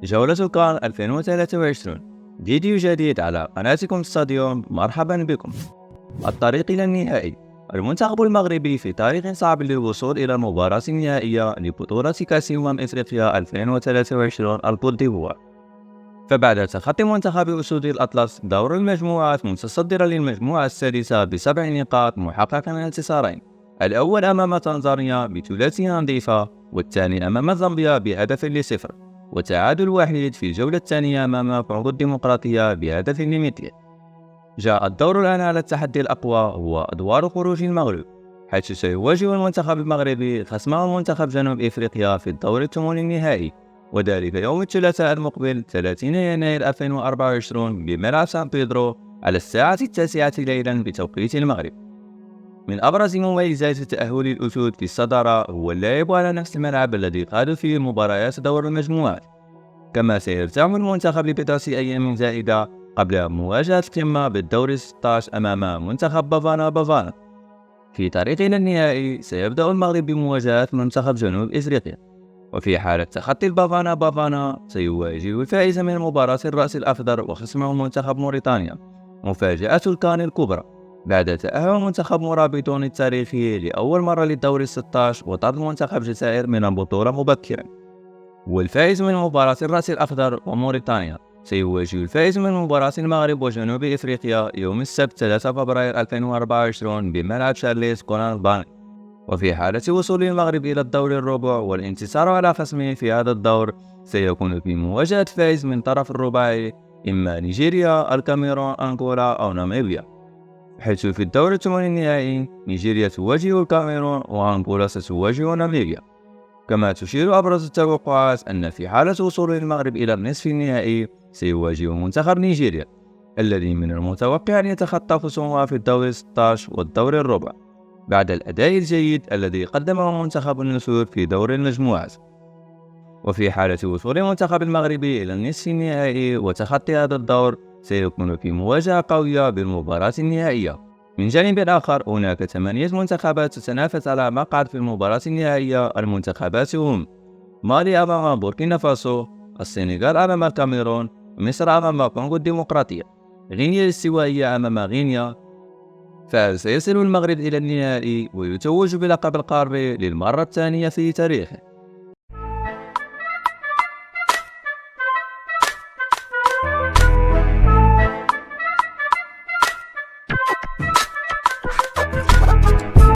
جولة كان 2023 فيديو جديد على قناتكم استاديوم. مرحبا بكم. الطريق إلى النهائي. المنتخب المغربي في تاريخ صعب للوصول إلى المباراة النهائية لبطولة كأس إفريقيا 2023 الكوت ديفوار. فبعد تخطي منتخب أسود الأطلس دور المجموعات متصدرا للمجموعة السادسة ب7 نقاط محققا انتصارين، الأول أمام تنزانيا بثلاثية نظيفة، والثاني أمام زامبيا ب1-0، وتعادل وحيد في الجولة الثانية أمام كونغو الديمقراطية ب1-0. جاء الدور الآن على التحدي الأقوى، هو أدوار خروج المغرب، حيث سيواجه المنتخب المغربي خصمه منتخب جنوب إفريقيا في الدور الثماني النهائي، وذلك يوم الثلاثاء المقبل 30 يناير 2024 بملعب سان بيدرو على الساعة 9 ليلا بتوقيت المغرب. من أبرز مميزات تأهل الأسود في الصدارة هو اللعب على نفس الملعب الذي خاضوا فيه مباريات دور المجموعات، كما سيرتاح المنتخب لبضعة أيام زائدة قبل مواجهة القمة بالدور 16 أمام منتخب بافانا. في طريقنا النهائي سيبدأ المغرب بمواجهة منتخب جنوب إفريقيا، وفي حالة تخطي بافانا سيواجه الفائز من مباراة الرأس الأخضر وخصمه منتخب موريتانيا، مفاجأة الكان الكبرى بعد تأهل منتخب مرابطون التاريخي لأول مرة للدور 16 وطرد منتخب الجزائر من البطولة مبكرا. والفائز من مباراة الرأس الأخضر وموريتانيا سيواجه الفائز من مباراة المغرب وجنوب إفريقيا يوم السبت 3 فبراير 2024 بملعب شارليز كونان بانك. وفي حالة وصول المغرب إلى الدور الربع والانتصار على خصمه في هذا الدور، سيكون في مواجهة فائز من طرف الرباعي، إما نيجيريا، الكاميرون، أنغولا أو ناميبيا، حيث في الدور الثماني النهائي نيجيريا تواجه الكاميرون وأنغولا ستواجه ناميبيا. كما تشير أبرز التوقعات أن في حالة وصول المغرب إلى النصف النهائي سيواجه منتخب نيجيريا، الذي من المتوقع أن يتخطى خصومه في الدور 16 والدور الربع بعد الأداء الجيد الذي قدمه منتخب النسور في دور المجموعات. وفي حالة وصول المنتخب المغربي إلى النصف النهائي وتخطي هذا الدور، سيكون في مواجهة قوية بالمباراة النهائية. من جانب آخر هناك 8 منتخبات تتنافس على مقعد في المباراة النهائية. المنتخبات هم مالي أمام بوركينا فاسو، السنغال أمام الكاميرون، مصر أمام كونغو الديمقراطية، غينيا الاستوائية أمام غينيا. فسيصل المغرب إلى النهائي ويتوج بلقب القاري للمرة الثانية في تاريخه.